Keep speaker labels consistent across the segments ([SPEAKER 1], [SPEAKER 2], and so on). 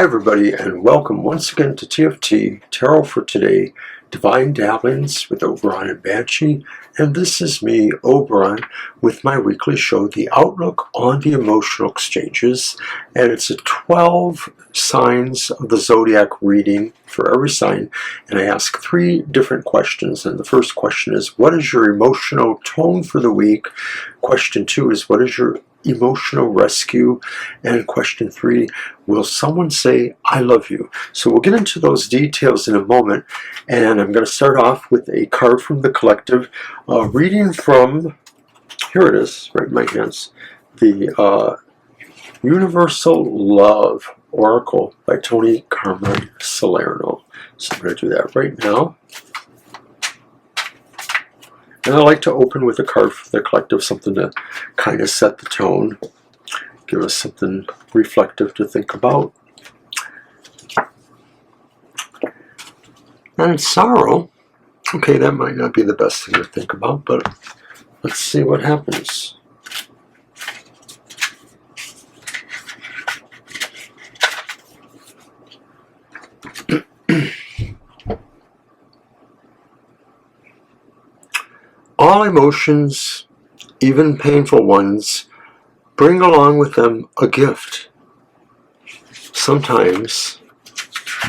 [SPEAKER 1] Hi everybody, and welcome once again to TFT Tarot for Today, Divine Dabblings with Oberon and Banshee. And this is me, Oberon, with my weekly show, The Outlook on the Emotional Exchanges. And it's a 12 signs of the Zodiac reading for every sign. And I ask 3 different questions. And the first question is, what is your emotional tone for the week? Question 2 is, what is your emotional rescue? And question 3, will someone say I love you? So we'll get into those details in a moment, and I'm going to start off with a card from the collective, reading from, here it is, right in my hands, the Universal Love Oracle by Tony Carmine Salerno. So I'm going to do that right now. And I like to open with a card for the collective, something to kind of set the tone, give us something reflective to think about. And sorrow, okay, that might not be the best thing to think about, but let's see what happens. All emotions, even painful ones, bring along with them a gift. Sometimes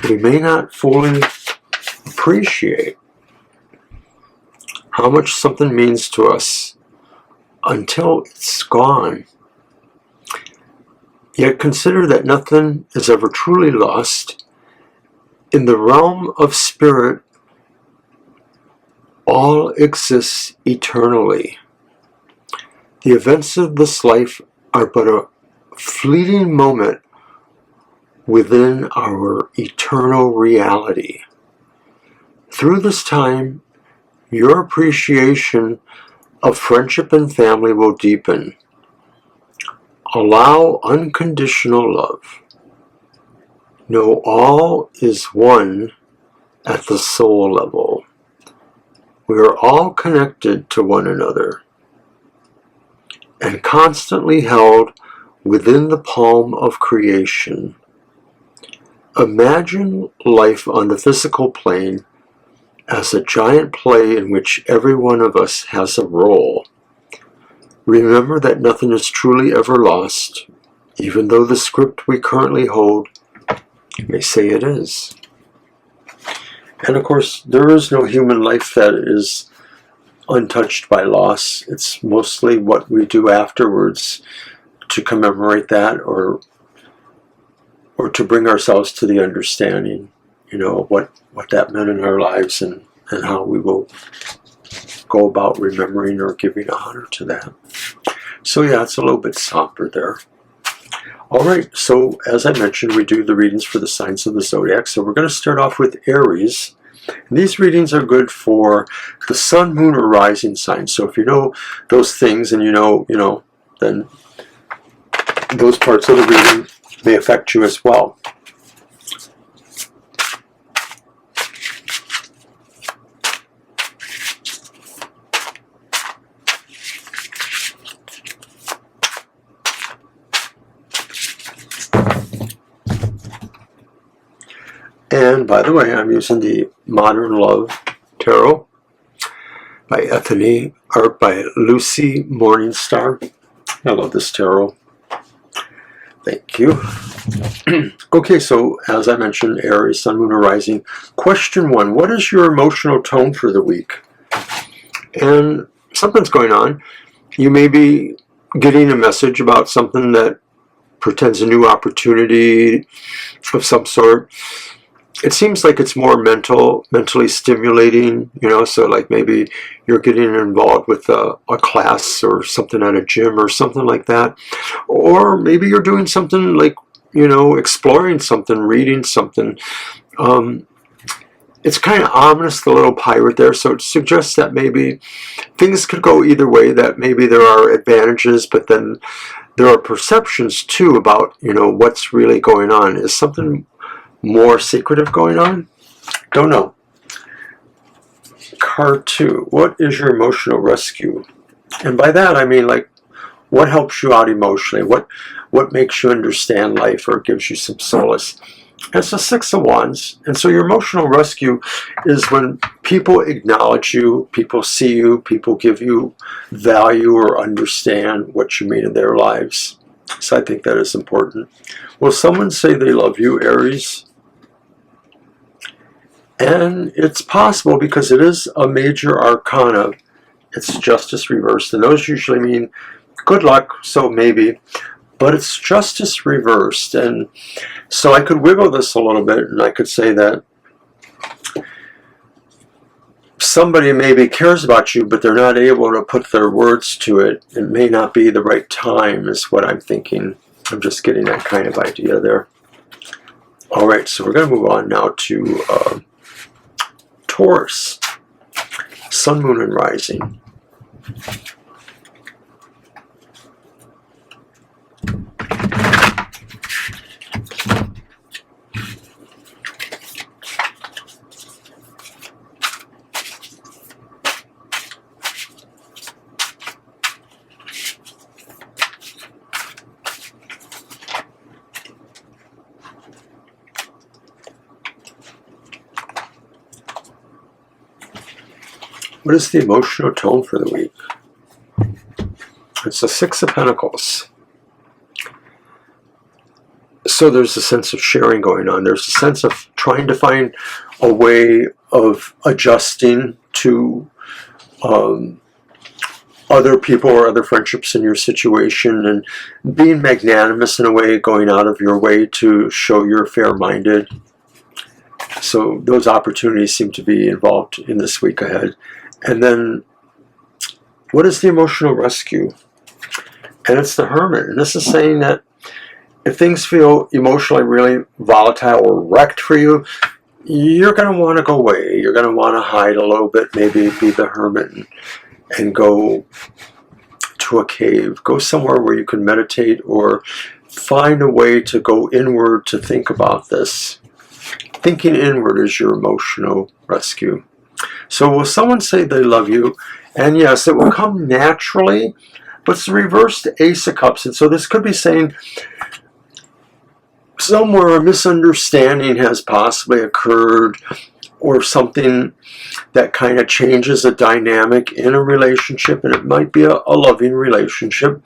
[SPEAKER 1] we may not fully appreciate how much something means to us until it's gone. Yet consider that nothing is ever truly lost. In the realm of spirit, all exists eternally. The events of this life are but a fleeting moment within our eternal reality. Through this time, your appreciation of friendship and family will deepen. Allow unconditional love. Know all is one at the soul level. We are all connected to one another and constantly held within the palm of creation. Imagine life on the physical plane as a giant play in which every one of us has a role. Remember that nothing is truly ever lost, even though the script we currently hold may say it is. And of course, there is no human life that is untouched by loss. It's mostly what we do afterwards to commemorate that, or to bring ourselves to the understanding, what that meant in our lives, and how we will go about remembering or giving honor to that. So yeah, it's a little bit somber there. All right, so as I mentioned, we do the readings for the signs of the Zodiac. So we're going to start off with Aries. And these readings are good for the sun, moon, or rising signs. So if you know those things, and then those parts of the reading may affect you as well. And by the way, I'm using the Modern Love Tarot by by Lucy Morningstar. I love this tarot. Thank you. Okay, so as I mentioned, Aries, Sun, Moon, or Rising. Question 1, what is your emotional tone for the week? And something's going on. You may be getting a message about something that portends a new opportunity of some sort. It seems like it's more mentally stimulating, so like maybe you're getting involved with a class or something at a gym or something like that. Or maybe you're doing something like, exploring something, reading something. It's kind of ominous, the little pirate there, so it suggests that maybe things could go either way, that maybe there are advantages, but then there are perceptions too about, what's really going on. Is something more secretive going on? Don't know. Card 2, what is your emotional rescue? And by that I mean, like, What helps you out emotionally? What makes you understand life or gives you some solace? It's the Six of Wands. And so your emotional rescue is when people acknowledge you, people see you, people give you value or understand what you mean in their lives. So I think that is important. Will someone say they love you, Aries? And it's possible because it is a major arcana. It's justice reversed. And those usually mean good luck, so maybe. But it's justice reversed. And so I could wiggle this a little bit and I could say that somebody maybe cares about you, but they're not able to put their words to it. It may not be the right time is what I'm thinking. I'm just getting that kind of idea there. All right, so we're going to move on now to Taurus, Sun, Moon, and Rising. What is the emotional tone for the week? It's the Six of Pentacles. So there's a sense of sharing going on. There's a sense of trying to find a way of adjusting to other people or other friendships in your situation and being magnanimous in a way, going out of your way to show you're fair-minded. So those opportunities seem to be involved in this week ahead. And then, what is the emotional rescue? And it's the Hermit. And this is saying that if things feel emotionally really volatile or wrecked for you, you're going to want to go away. You're going to want to hide a little bit, maybe be the Hermit and go to a cave. Go somewhere where you can meditate or find a way to go inward to think about this. Thinking inward is your emotional rescue. So will someone say they love you? And yes, it will come naturally, but it's the reversed Ace of Cups. And so this could be saying somewhere a misunderstanding has possibly occurred or something that kind of changes a dynamic in a relationship, and it might be a loving relationship.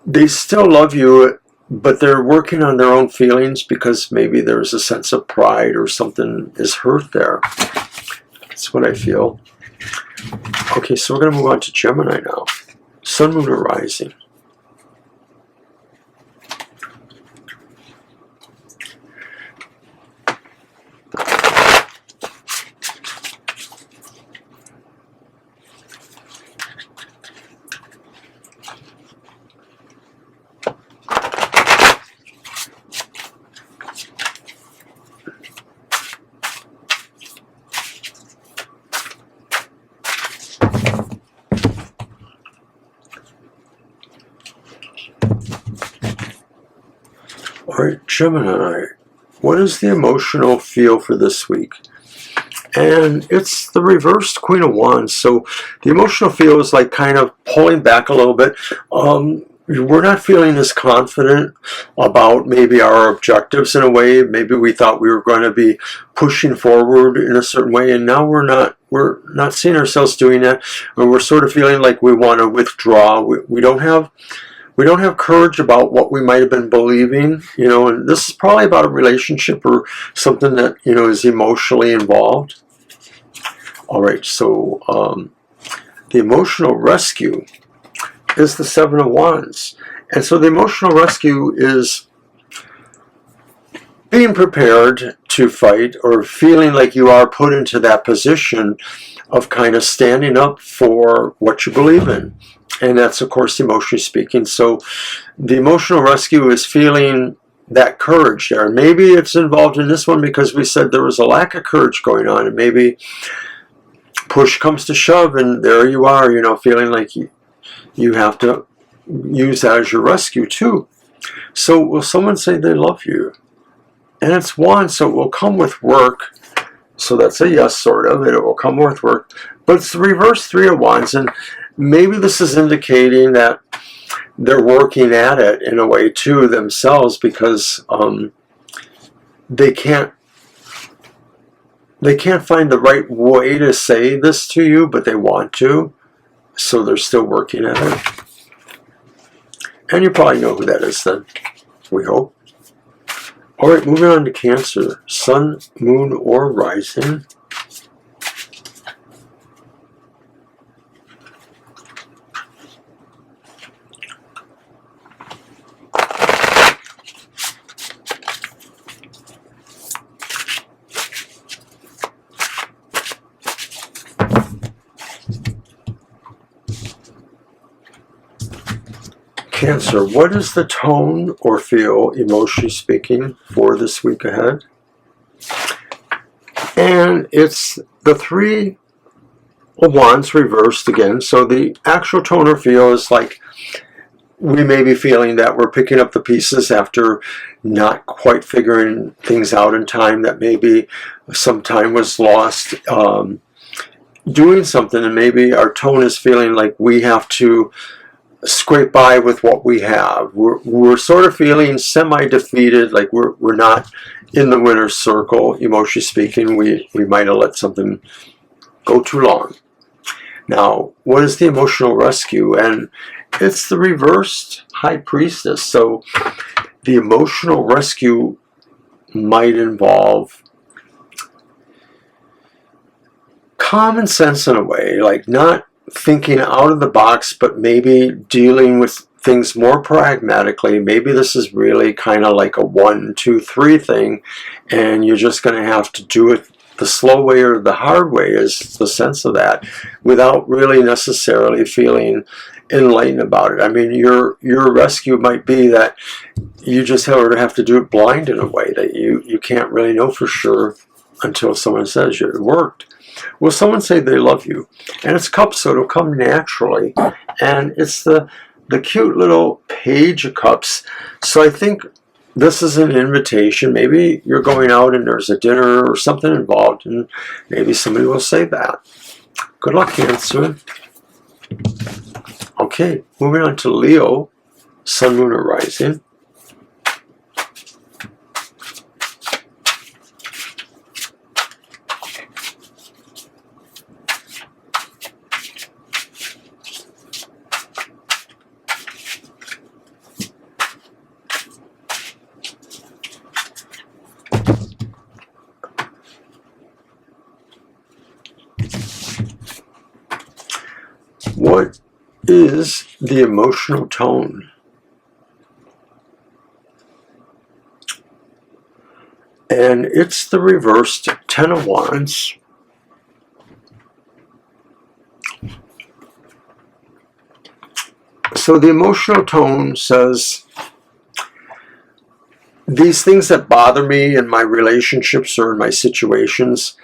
[SPEAKER 1] They still love you, but they're working on their own feelings because maybe there's a sense of pride or something is hurt there. That's what I feel. Okay, so we're going to move on to Gemini now. Sun, Moon, and Rising. All right, Gemini, what is the emotional feel for this week? And it's the reversed Queen of Wands. So the emotional feel is like kind of pulling back a little bit. We're not feeling as confident about maybe our objectives in a way. Maybe we thought we were going to be pushing forward in a certain way, and now we're not seeing ourselves doing that. And we're sort of feeling like we want to withdraw. We don't have courage about what we might have been believing, and this is probably about a relationship or something that, is emotionally involved. All right, so the emotional rescue is the Seven of Wands. And so the emotional rescue is being prepared to fight or feeling like you are put into that position of kind of standing up for what you believe in. And that's, of course, emotionally speaking. So the emotional rescue is feeling that courage there. Maybe it's involved in this one because we said there was a lack of courage going on. And maybe push comes to shove and there you are, feeling like you have to use that as your rescue too. So will someone say they love you? And it's Wands, so it will come with work. So that's a yes, sort of. It will come with work. But it's the reverse Three of Wands. And maybe this is indicating that they're working at it in a way too themselves, because they can't find the right way to say this to you, but they want to, so they're still working at it. And you probably know who that is then, we hope. All right, moving on to Cancer. Sun, Moon, or Rising. Cancer, what is the tone or feel, emotionally speaking, for this week ahead? And it's the Three of Wands reversed again. So the actual tone or feel is like we may be feeling that we're picking up the pieces after not quite figuring things out in time, that maybe some time was lost doing something, and maybe our tone is feeling like we have to scrape by with what we have. We're sort of feeling semi-defeated, like we're not in the winner's circle, emotionally speaking. We might have let something go too long. Now, what is the emotional rescue? And it's the reversed High Priestess. So the emotional rescue might involve common sense in a way, like not thinking out of the box, but maybe dealing with things more pragmatically. Maybe this is really kind of like a 1, 2, 3 thing, and you're just going to have to do it the slow way or the hard way, is the sense of that, without really necessarily feeling enlightened about it. I mean, your rescue might be that you just have to do it blind in a way, that you can't really know for sure until someone says it worked. Will someone say they love you? And it's Cups, so it'll come naturally. And it's the cute little Page of Cups. So I think this is an invitation. Maybe you're going out and there's a dinner or something involved, and maybe somebody will say that. Good luck, Cancer. Okay, moving on to Leo, Sun, Moon, or Rising. What is the emotional tone? And it's the reversed Ten of Wands. So the emotional tone says, these things that bother me in my relationships or in my situations,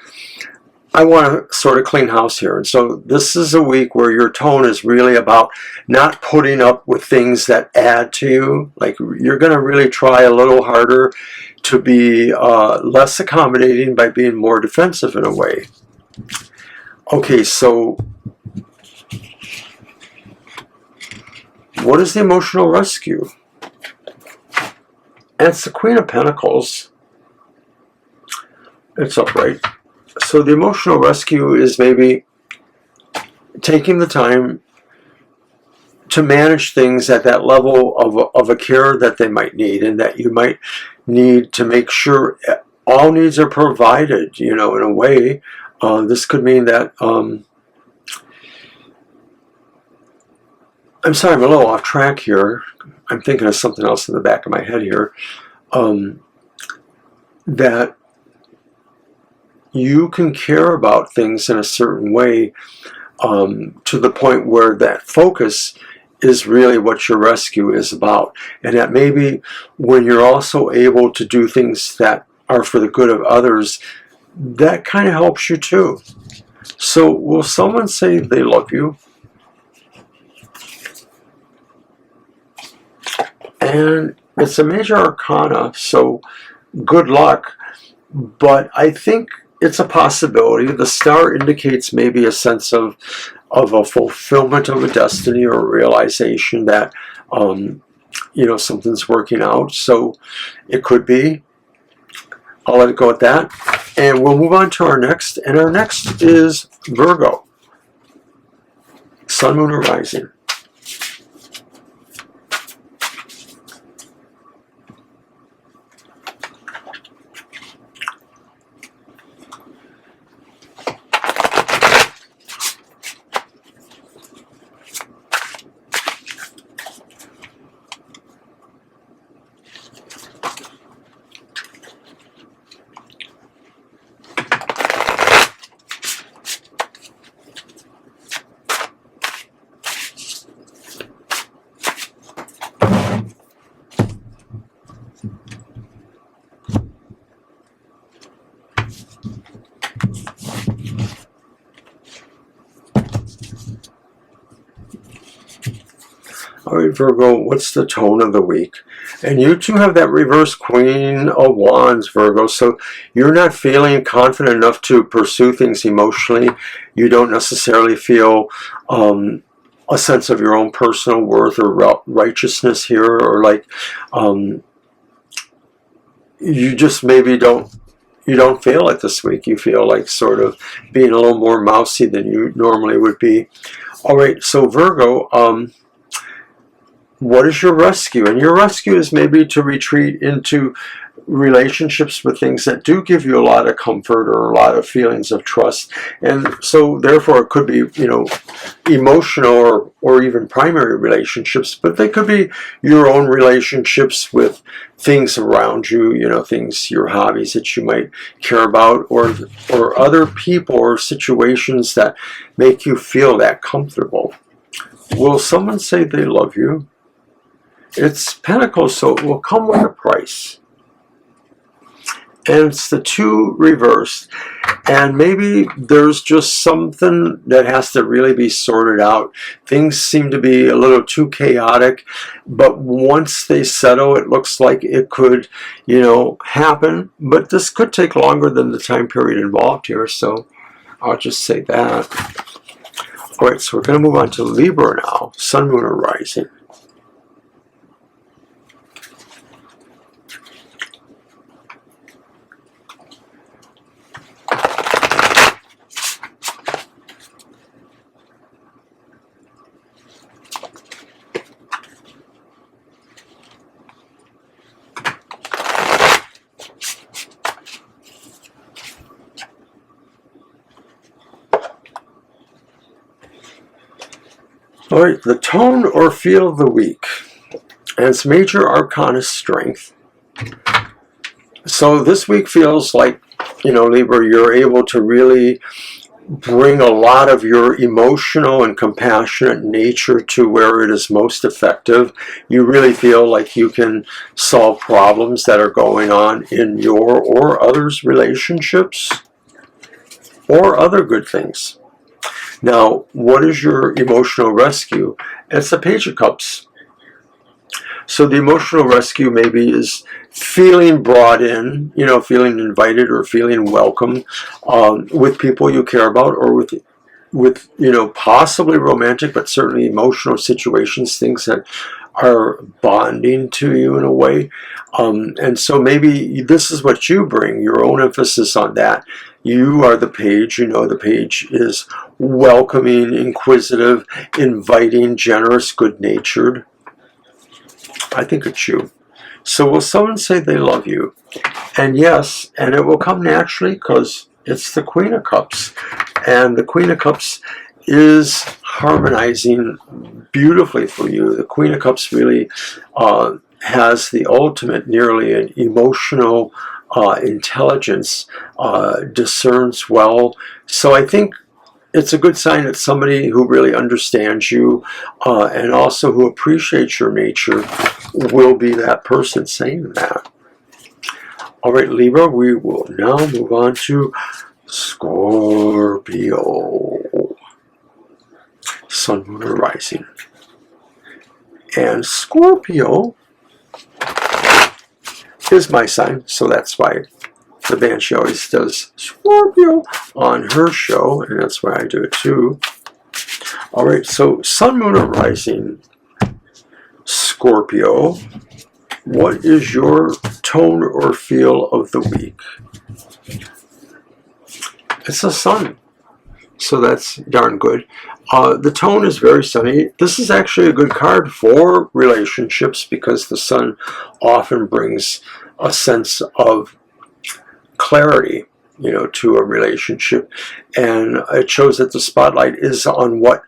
[SPEAKER 1] I want to sort of clean house here. And so this is a week where your tone is really about not putting up with things that add to you. Like, you're going to really try a little harder to be less accommodating by being more defensive in a way. Okay, so what is the emotional rescue? And it's the Queen of Pentacles. It's upright. So the emotional rescue is maybe taking the time to manage things at that level of a care that they might need, and that you might need to make sure all needs are provided, you know, in a way. This could mean that, I'm sorry, I'm a little off track here. I'm thinking of something else in the back of my head here. That you can care about things in a certain way, to the point where that focus is really what your rescue is about. And that maybe when you're also able to do things that are for the good of others, that kind of helps you too. So will someone say they love you? And it's a major arcana, so good luck. But I think it's a possibility. The star indicates maybe a sense of a fulfillment of a destiny, or a realization that you know, something's working out. So it could be. I'll let it go at that. And we'll move on to our next. And our next is Virgo. Sun, Moon, or Rising. All right, Virgo, what's the tone of the week? And you too have that reverse Queen of Wands, Virgo, so you're not feeling confident enough to pursue things emotionally. You don't necessarily feel a sense of your own personal worth or righteousness here, or like you just maybe don't feel it this week. You feel like sort of being a little more mousy than you normally would be. All right, so Virgo, what is your rescue? And your rescue is maybe to retreat into relationships with things that do give you a lot of comfort or a lot of feelings of trust. And so therefore it could be, you know, emotional or even primary relationships, but they could be your own relationships with things around you, you know, things, your hobbies that you might care about, or other people or situations that make you feel that comfortable. Will someone say they love you? It's Pentacles, so it will come with a price. And it's the 2 reversed. And maybe there's just something that has to really be sorted out. Things seem to be a little too chaotic, but once they settle, it looks like it could, you know, happen. But this could take longer than the time period involved here, so I'll just say that. All right, so we're going to move on to Libra now. Sun, Moon, or Rising. All right, the tone or feel of the week. And it's major arcana strength. So this week feels like, you know, Libra, you're able to really bring a lot of your emotional and compassionate nature to where it is most effective. You really feel like you can solve problems that are going on in your or others' relationships or other good things. Now, what is your emotional rescue? It's the Page of Cups. So the emotional rescue maybe is feeling brought in, you know, feeling invited or feeling welcome with people you care about, or with you know, possibly romantic, but certainly emotional situations, things that are bonding to you in a way. And so maybe this is what you bring, your own emphasis on that. You are the Page. You know, the Page is welcoming, inquisitive, inviting, generous, good-natured. I think it's you. So will someone say they love you? And yes, and it will come naturally because it's the Queen of Cups. And the Queen of Cups is harmonizing beautifully for you. The Queen of Cups really has the ultimate, nearly an emotional intelligence, discerns well. So I think it's a good sign that somebody who really understands you and also who appreciates your nature will be that person saying that. All right, Libra, we will now move on to Scorpio. Sun, Moon, or Rising. And Scorpio is my sign, so that's why the band, she always does Scorpio on her show, and that's why I do it too. All right, so Sun, Moon, or Rising. Scorpio, what is your tone or feel of the week? It's the sun, so that's darn good. The tone is very sunny. This is actually a good card for relationships because the sun often brings a sense of clarity, you know, to a relationship, and it shows that the spotlight is on what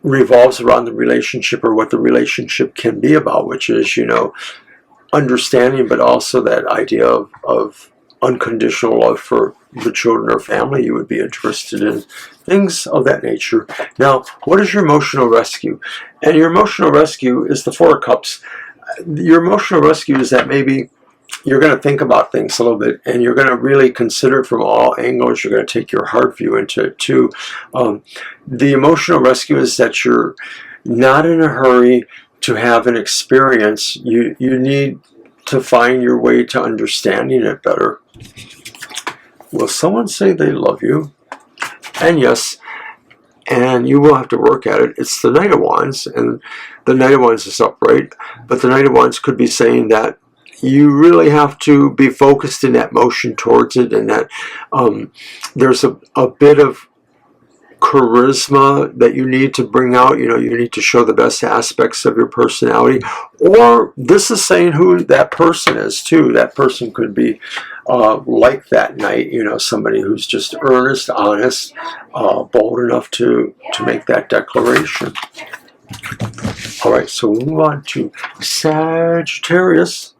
[SPEAKER 1] revolves around the relationship, or what the relationship can be about, which is, you know, understanding, but also that idea of unconditional love for the children or family you would be interested in, things of that nature. Now, what is your emotional rescue? And your emotional rescue is the Four of Cups. Your emotional rescue is that maybe you're going to think about things a little bit, and you're going to really consider it from all angles. You're going to take your heart view into it too. The emotional rescue is that you're not in a hurry to have an experience. You need to find your way to understanding it better. Will someone say they love you? And yes, and you will have to work at it. It's the Knight of Wands, and the Knight of Wands is upright, but the Knight of Wands could be saying that you really have to be focused in that motion towards it, and that there's a bit of charisma that you need to bring out. You know, you need to show the best aspects of your personality. Or this is saying who that person is too. That person could be like that knight, you know, somebody who's just earnest, honest, bold enough to make that declaration. All right, so we'll move on to Sagittarius.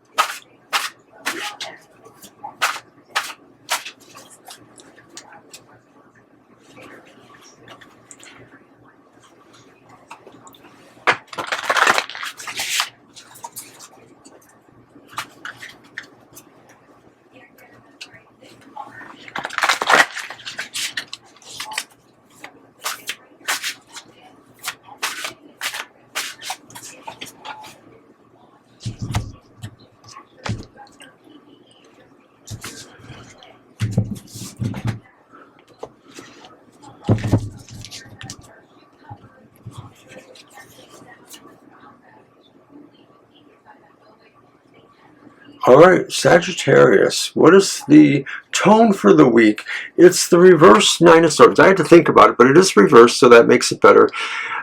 [SPEAKER 1] All right, Sagittarius, what is the tone for the week? It's the reverse Nine of Swords. I had to think about it, but it is reversed, so that makes it better.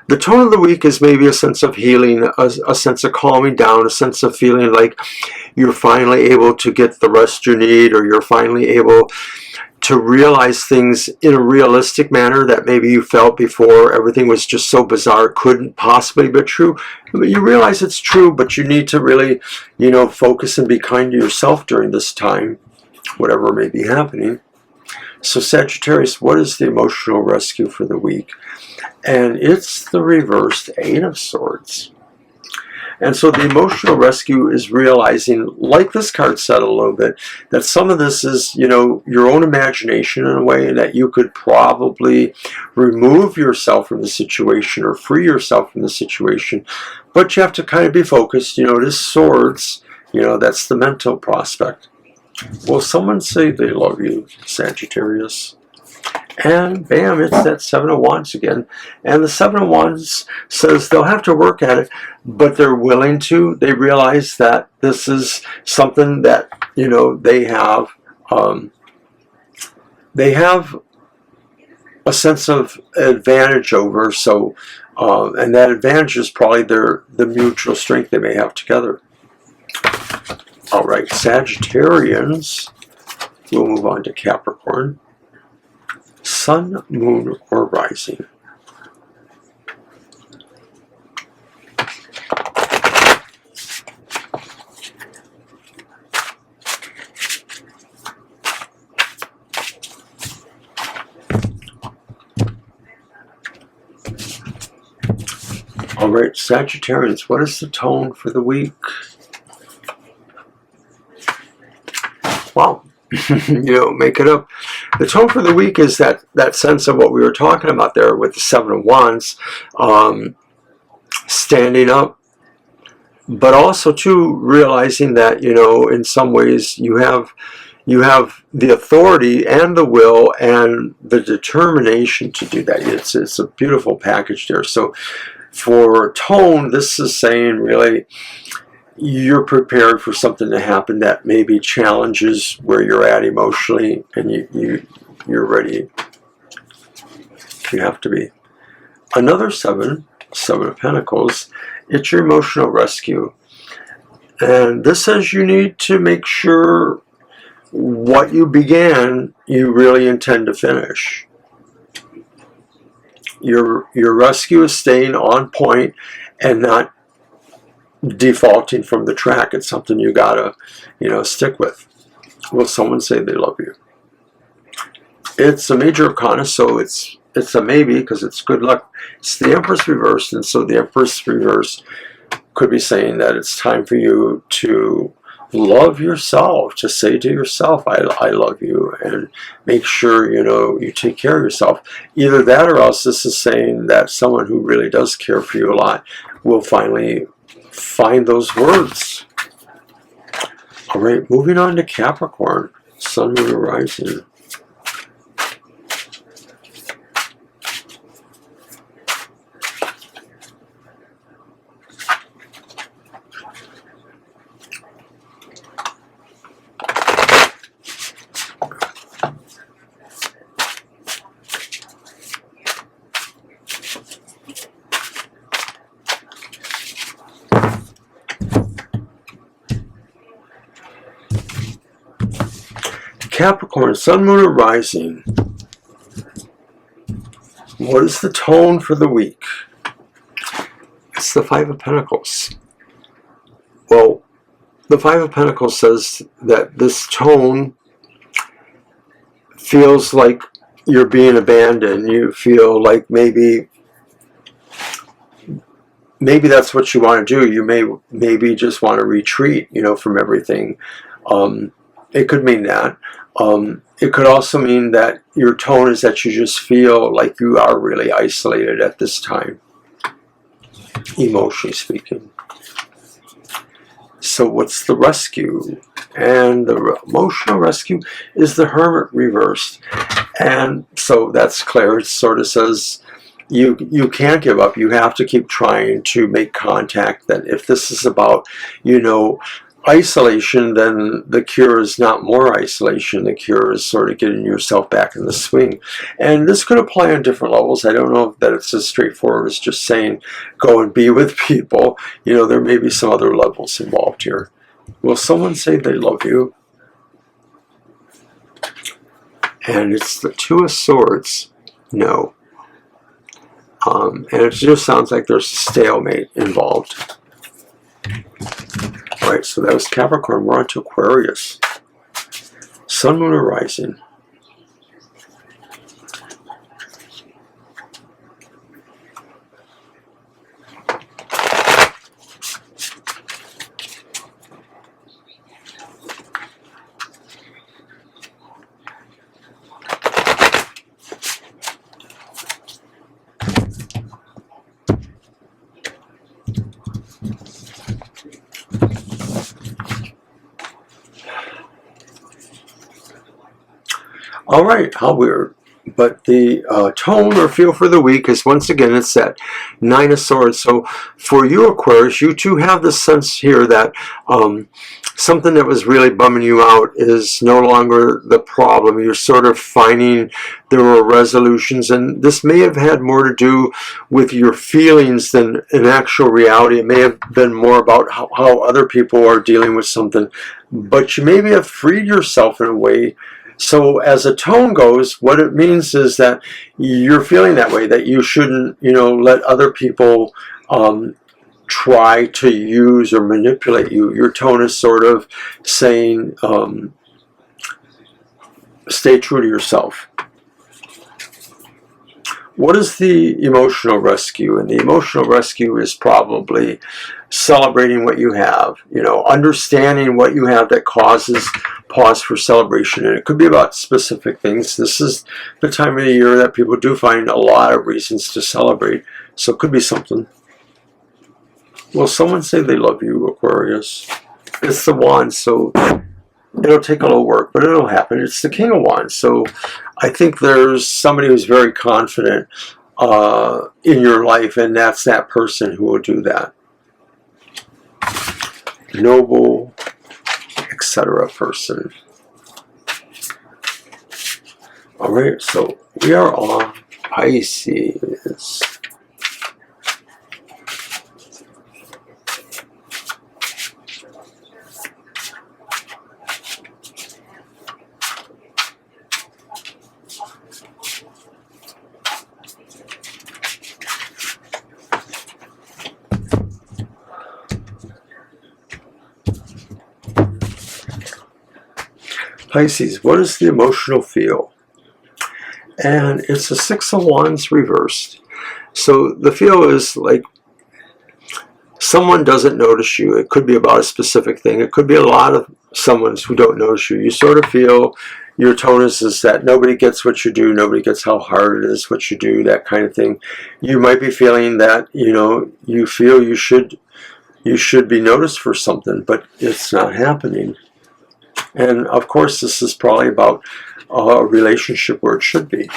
[SPEAKER 1] The tone of the week is maybe a sense of healing, a sense of calming down, a sense of feeling like you're finally able to get the rest you need, or you're finally able to realize things in a realistic manner that maybe you felt before everything was just so bizarre it couldn't possibly be true. But you realize it's true, but you need to really, you know, focus and be kind to yourself during this time, whatever may be happening. So Sagittarius, what is the emotional rescue for the week? And it's the reversed Eight of Swords. And so the emotional rescue is realizing, like this card said a little bit, that some of this is, you know, your own imagination in a way, and that you could probably remove yourself from the situation or free yourself from the situation. But you have to kind of be focused. You know, it is swords. You know, that's the mental prospect. Will someone say they love you, Sagittarius? And bam, it's that Seven of Wands again. And the Seven of Wands says they'll have to work at it, but they're willing to. They realize that this is something that, you know, they have a sense of advantage over. So, and that advantage is probably the mutual strength they may have together. All right, Sagittarians. We'll move on to Capricorn. Sun, moon, or rising. All right, Sagittarians, what is the tone for the week? Wow. You know, make it up. The tone for the week is that sense of what we were talking about there with the Seven of Wands, standing up, but also too realizing that, you know, in some ways you have the authority and the will and the determination to do that. It's a beautiful package there. So For tone, this is saying really you're prepared for something to happen that maybe challenges where you're at emotionally, and you're ready. You have to be. Another seven of Pentacles, it's your emotional rescue. And this says you need to make sure what you began, you really intend to finish. Your rescue is staying on point and not defaulting from the track. It's something you gotta, stick with. Will someone say they love you? It's a major arcana, so it's a maybe because it's good luck. It's the Empress reversed, and so the Empress reverse could be saying that it's time for you to love yourself, to say to yourself, I love you, and make sure, you take care of yourself. Either that, or else this is saying that someone who really does care for you a lot will finally find those words. All right, moving on to Capricorn, Sun, Moon, and Rising. Capricorn, Sun, Moon, and Rising. What is the tone for the week? It's the Five of Pentacles. Well, the Five of Pentacles says that this tone feels like you're being abandoned. You feel like maybe that's what you want to do. You maybe just want to retreat, from everything. It could mean that. It could also mean that your tone is that you just feel like you are really isolated at this time, emotionally speaking. So what's the rescue? And the emotional rescue is the Hermit reversed. And so that's clear. It sort of says you can't give up. You have to keep trying to make contact. That if this is about, isolation, then the cure is not more isolation. The cure is sort of getting yourself back in the swing. And this could apply on different levels. I don't know that it's as straightforward as just saying go and be with people. There may be some other levels involved here. Will someone say they love you? And it's the Two of Swords. No. And it just sounds like there's a stalemate involved. All right, so that was Capricorn. We're on to Aquarius. Sun, Moon, and Rising. All right, how weird. But the tone or feel for the week is, once again, it's that Nine of Swords. So for you, Aquarius, you too have the sense here that something that was really bumming you out is no longer the problem. You're sort of finding there were resolutions, and this may have had more to do with your feelings than an actual reality. It may have been more about how other people are dealing with something, but you maybe have freed yourself in a way. So as a tone goes, what it means is that you're feeling that way, that you shouldn't, let other people try to use or manipulate you. Your tone is sort of saying, stay true to yourself. What is the emotional rescue? And the emotional rescue is probably celebrating what you have, understanding what you have that causes pause for celebration. And it could be about specific things. This is the time of the year that people do find a lot of reasons to celebrate. So it could be something. Will someone say they love you, Aquarius? It's the Wands, so it'll take a little work, but it'll happen. It's the King of Wands. So I think there's somebody who's very confident in your life, and that's that person who will do that. Noble, etc. person. All right, so we are on Pisces. Pisces, what is the emotional feel? And it's a Six of Wands reversed. So the feel is like someone doesn't notice you. It could be about a specific thing. It could be a lot of someone's who don't notice you. You sort of feel your tone is that nobody gets what you do. Nobody gets how hard it is what you do, that kind of thing. You might be feeling that, you know, you feel you should be noticed for something, but it's not happening. And of course, this is probably about a relationship where it should be.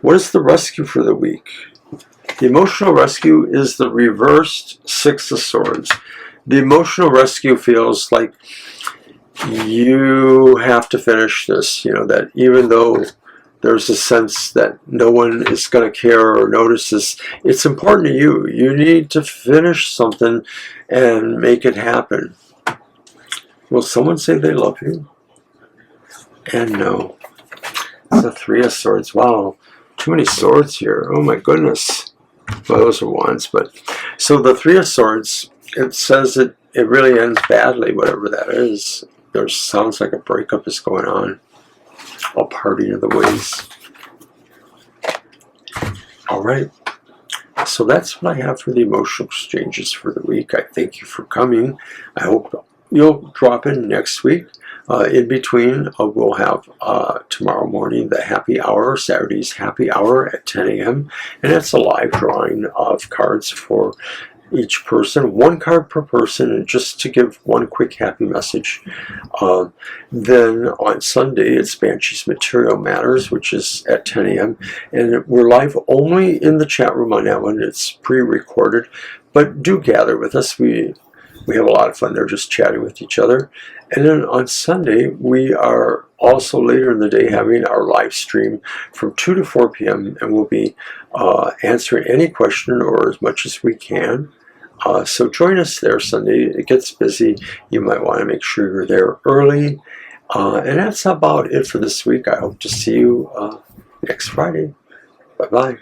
[SPEAKER 1] What is the rescue for the week? The emotional rescue is the reversed Six of Swords. The emotional rescue feels like you have to finish this, you know, that even though there's a sense that no one is going to care or notice this, it's important to you. You need to finish something and make it happen. Will someone say they love you? And no. The Three of Swords. Wow, too many swords here. Oh my goodness. Well, those are wands, but so the Three of Swords, it says that it really ends badly, whatever that is. There sounds like a breakup is going on. A parting of the ways. All right. So that's what I have for the emotional exchanges for the week. I thank you for coming. I hope you'll drop in next week. In between, we'll have tomorrow morning the happy hour, Saturday's happy hour at 10 a.m. And it's a live drawing of cards for each person, one card per person, and just to give one quick happy message. Then on Sunday, it's Banshee's Material Matters, which is at 10 a.m. And we're live only in the chat room on that one. It's pre-recorded, but do gather with us. We have a lot of fun there just chatting with each other. And then on Sunday, we are also later in the day having our live stream from 2 to 4 p.m. and we'll be answering any question or as much as we can. So join us there Sunday. It gets busy. You might want to make sure you're there early. And that's about it for this week. I hope to see you next Friday. Bye-bye.